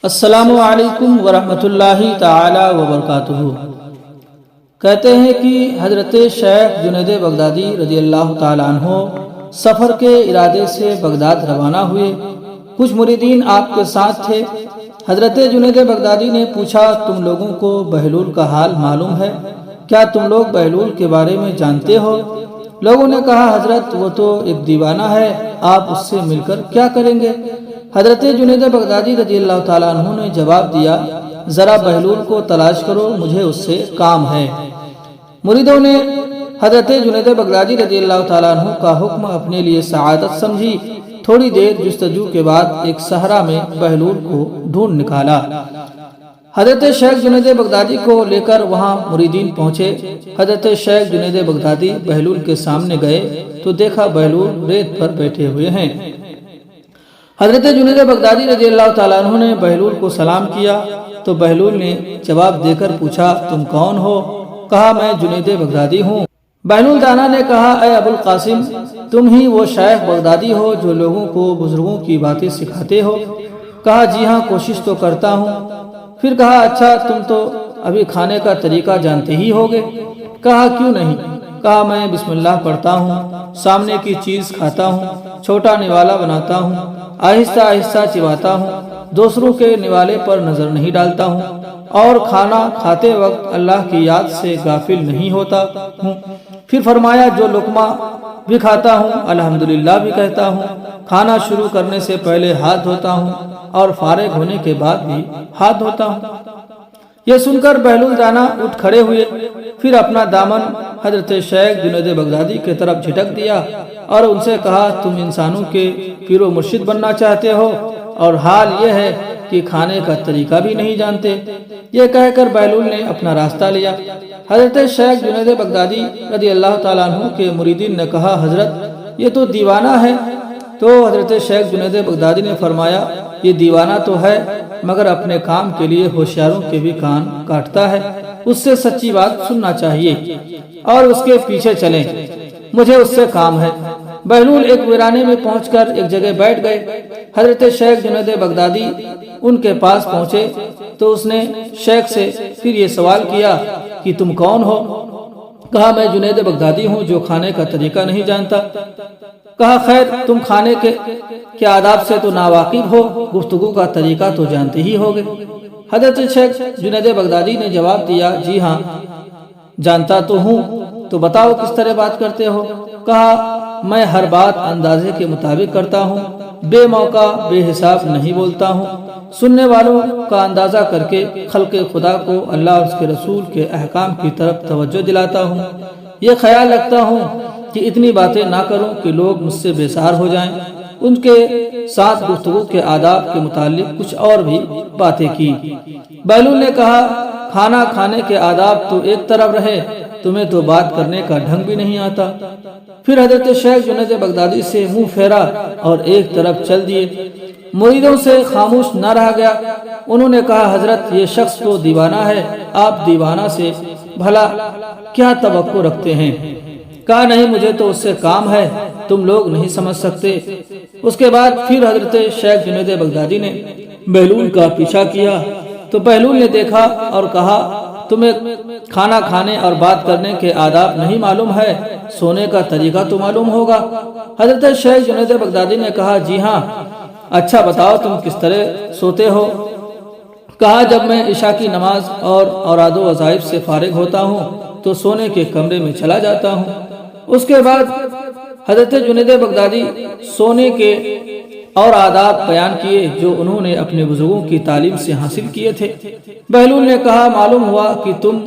السلام علیکم ورحمۃ اللہ تعالی وبرکاتہ۔ کہتے ہیں کہ حضرت شیخ جنید بغدادی رضی اللہ تعالیٰ عنہ سفر کے ارادے سے بغداد روانہ ہوئے۔ کچھ مریدین آپ کے ساتھ تھے۔ حضرت جنید بغدادی نے پوچھا، تم لوگوں کو بہلول کا حال معلوم ہے؟ کیا تم لوگ بہلول کے بارے میں جانتے ہو؟ لوگوں نے کہا، حضرت وہ تو ایک دیوانہ ہے، آپ اس سے مل کر کیا کریں گے؟ حضرت جنید بغدادی رضی اللہ تعالیٰ عنہ نے جواب دیا، ذرا بہلول کو تلاش کرو، مجھے اس سے کام ہے۔ مریدوں نے حضرت جنید بغدادی رضی اللہ تعالیٰ عنہ کا حکم اپنے لیے سعادت سمجھی۔ تھوڑی دیر جستجو کے بعد ایک صحرا میں بہلول کو ڈھونڈ نکالا۔ حضرت شیخ جنید بغدادی کو لے کر وہاں مریدین پہنچے۔ حضرت شیخ جنید بغدادی بہلول کے سامنے گئے تو دیکھا بہلول ریت پر بیٹھے ہوئے ہیں۔ حضرت جنید بغدادی رضی اللہ تعالیٰ عنہ نے بہلول کو سلام کیا تو بہلول نے جواب دے کر پوچھا، تم کون ہو؟ کہا، میں جنید بغدادی ہوں۔ بہلول دانا نے کہا، اے ابو القاسم، تم ہی وہ شیخ بغدادی ہو جو لوگوں کو بزرگوں کی باتیں سکھاتے ہو؟ کہا، جی ہاں، کوشش تو کرتا ہوں۔ پھر کہا، اچھا تم تو ابھی کھانے کا طریقہ جانتے ہی ہوگے؟ کہا، کیوں نہیں؟ کہا، میں بسم اللہ پڑھتا ہوں، سامنے کی چیز کھاتا ہوں، چھوٹا نوالا بناتا ہوں، آہستہ آہستہ چباتا ہوں، دوسروں کے نوالے پر نظر نہیں ڈالتا ہوں، اور کھانا کھاتے وقت اللہ کی یاد سے غافل نہیں ہوتا ہوں۔ پھر فرمایا، جو لقمہ بھی کھاتا ہوں الحمدللہ بھی کہتا ہوں، کھانا شروع کرنے سے پہلے ہاتھ دھوتا ہوں اور فارغ ہونے کے بعد بھی ہاتھ دھوتا ہوں۔ یہ سن کر بہلول دانا اٹھ کھڑے ہوئے، پھر اپنا دامن حضرت شیخ جنید بغدادی کی طرف جھٹک دیا اور ان سے کہا، تم انسانوں کے پیر و مرشد بننا چاہتے ہو اور حال یہ ہے کہ کھانے کا طریقہ بھی نہیں جانتے۔ یہ کہہ کر بہلول نے اپنا راستہ لیا۔ حضرت شیخ جنید بغدادی رضی اللہ تعالیٰ عنہ کے مریدین نے کہا، حضرت یہ تو دیوانہ ہے۔ تو حضرت شیخ جنید بغدادی نے فرمایا، یہ دیوانہ تو ہے مگر اپنے کام کے لیے ہوشیاروں کے بھی کان کاٹتا ہے، اس سے سچی بات سننا چاہیے اور اس کے پیچھے چلیں، مجھے اس سے کام ہے۔ بہلول ایک ویرانے میں پہنچ کر ایک جگہ بیٹھ گئے۔ حضرت شیخ جنید بغدادی ان کے پاس پہنچے تو اس نے شیخ سے پھر یہ سوال کیا کہ تم کون ہو؟ کہا، میں جنید بغدادی ہوں جو کھانے کا طریقہ نہیں جانتا۔ کہا، خیر تم کھانے کے آداب سے تو ناواقف ہو، گفتگو کا طریقہ تو جانتے ہی ہوگے۔ حضرت شیخ جنید بغدادی نے جواب دیا، جی ہاں جانتا تو ہوں، تو بتاؤ کس طرح بات کرتے ہو؟ کہا، میں ہر بات اندازے کے مطابق کرتا ہوں، بے موقع بے حساب نہیں بولتا ہوں، سننے والوں کا اندازہ کر کے خلق خدا کو اللہ اور اس کے رسول کے احکام کی طرف توجہ دلاتا ہوں۔ یہ خیال رکھتا ہوں کہ اتنی باتیں نہ کروں کہ لوگ مجھ سے بیزار ہو جائیں۔ ان کے ساتھ گفتگو کے آداب کے متعلق کچھ اور بھی باتیں کی۔ بہلول نے کہا، کھانا کھانے کے آداب تو ایک طرف رہے، تمہیں تو بات کرنے کا ڈھنگ بھی نہیں آتا۔ پھر حضرت شیخ جنید بغدادی سے منہ پھیرا اور ایک طرف چل دیے۔ مریدوں سے خاموش نہ رہ گیا۔ انہوں نے کہا، حضرت یہ شخص تو دیوانہ ہے، آپ دیوانہ سے بھلا کیا توقع رکھتے ہیں؟ کہا، نہیں مجھے تو اس سے کام ہے، تم لوگ نہیں سمجھ سکتے۔ اس کے بعد پھر حضرت شیخ جنید بغدادی نے بہلول کا پیچھا کیا تو بہلول نے دیکھا اور کہا، تمہیں کھانا کھانے اور بات کرنے کے آداب نہیں معلوم ہے، سونے کا طریقہ تو معلوم ہوگا۔ حضرت شیخ جنید بغدادی نے کہا، جی ہاں۔ اچھا بتاؤ تم کس طرح سوتے ہو؟ کہا، جب میں عشاء کی نماز اور اوراد و وظائف سے فارغ ہوتا ہوں تو سونے کے کمرے میں چلا جاتا ہوں۔ اس کے بعد حضرت جنید بغدادی سونے کے اور آداب بیان کیے جو انہوں نے اپنے بزرگوں کی تعلیم سے حاصل کیے تھے۔ بہلول نے کہا، معلوم ہوا کہ تم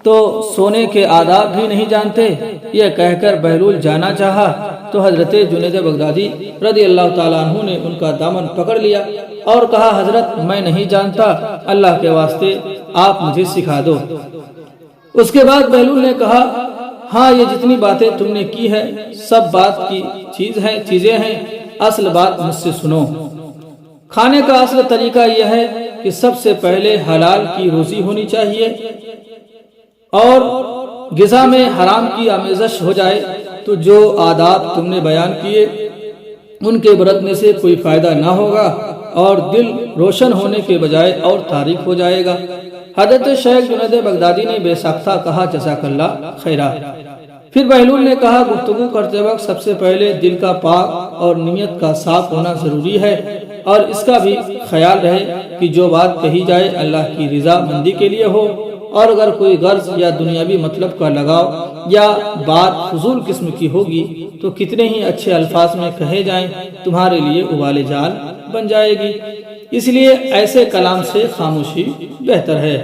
تو سونے کے آداب بھی نہیں جانتے۔ یہ کہہ کر بہلول جانا چاہا تو حضرت جنید بغدادی رضی اللہ تعالیٰ عنہ نے ان کا دامن پکڑ لیا اور کہا، حضرت میں نہیں جانتا، اللہ کے واسطے آپ مجھے سکھا دو۔ اس کے بعد بہلول نے کہا، ہاں یہ جتنی باتیں تم نے کی ہے سب بات کی چیزیں ہیں، اصل بات مجھ سے سنو۔ کھانے کا اصل طریقہ یہ ہے کہ سب سے پہلے حلال کی روزی ہونی چاہیے اور غذا میں حرام کی آمیزش ہو جائے تو جو آداب تم نے بیان کیے ان کے برتنے سے کوئی فائدہ نہ ہوگا اور دل روشن ہونے کے بجائے اور تاریک ہو جائے گا۔ حضرت شیخ جنید بغدادی نے بے ساختہ کہا جزاک اللہ خیرہ۔ پھر بہلول نے کہا گفتگو کرتے وقت سب سے پہلے دل کا پاک اور نیت کا صاف ہونا ضروری ہے، اور اس کا بھی خیال رہے کہ جو بات کہی جائے اللہ کی رضا مندی کے لیے ہو، اور اگر کوئی غرض یا دنیاوی مطلب کا لگاؤ یا بات فضول قسم کی ہوگی تو کتنے ہی اچھے الفاظ میں کہے جائیں تمہارے لیے ابال جال بن جائے گی، اس لیے ایسے کلام سے خاموشی بہتر ہے۔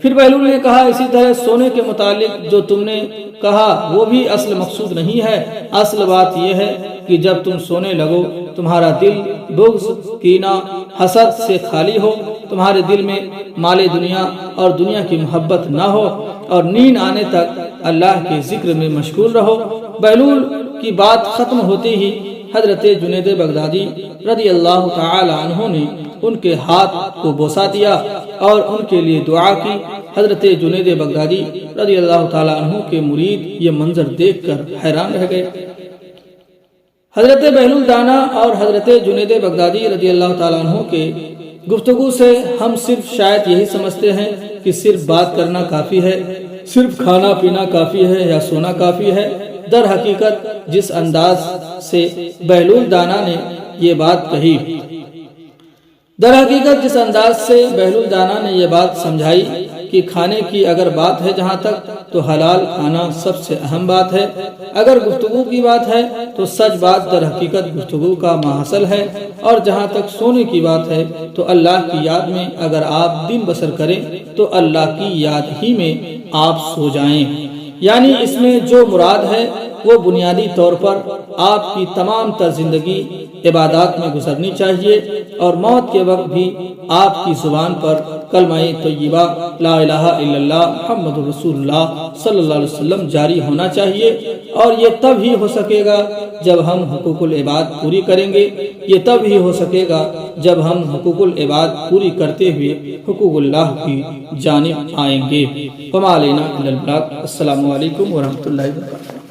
پھر بہلول نے کہا اسی طرح سونے کے متعلق جو تم نے کہا وہ بھی اصل مقصود نہیں ہے، اصل بات یہ ہے کہ جب تم سونے لگو تمہارا دل بغض، کینہ، حسد سے خالی ہو، تمہارے دل میں مال دنیا اور دنیا کی محبت نہ ہو، اور نیند آنے تک اللہ کے ذکر میں مشغول رہو۔ بہلول کی بات ختم ہوتے ہی حضرت جنید بغدادی رضی اللہ تعالی عنہ نے ان کے ہاتھ کو بوسہ دیا اور ان کے لیے دعا کی۔ حضرت جنید بغدادی رضی اللہ تعالی عنہ کے مرید یہ منظر دیکھ کر حیران رہ گئے۔ حضرت بہلول دانا اور حضرت جنید بغدادی رضی اللہ تعالی عنہ کے گفتگو سے ہم صرف شاید یہی سمجھتے ہیں کہ صرف بات کرنا کافی ہے، صرف کھانا پینا کافی ہے یا سونا کافی ہے۔ در حقیقت جس انداز سے بہلول دانا نے یہ بات سمجھائی کہ کھانے کی اگر بات ہے جہاں تک تو حلال کھانا سب سے اہم بات ہے، اگر گفتگو کی بات ہے تو سچ بات در حقیقت گفتگو کا ماحصل ہے، اور جہاں تک سونے کی بات ہے تو اللہ کی یاد میں اگر آپ دن بسر کریں تو اللہ کی یاد ہی میں آپ سو جائیں۔ یعنی اس میں جو مراد ہے وہ بنیادی طور پر آپ کی تمام تر زندگی عبادات میں گزرنی چاہیے، اور موت کے وقت بھی آپ کی زبان پر کلمہ طیبہ لا الہ الا اللہ محمد رسول اللہ صلی اللہ علیہ وسلم جاری ہونا چاہیے، اور یہ تب ہی ہو سکے گا جب ہم حقوق العباد پوری کریں گے، یہ تب ہی ہو سکے گا جب ہم حقوق العباد پوری کرتے ہوئے حقوق اللہ کی جانب آئیں گے۔ وما علینا الا البلاغ۔ السلام علیکم ورحمۃ اللہ وبرکاتہ۔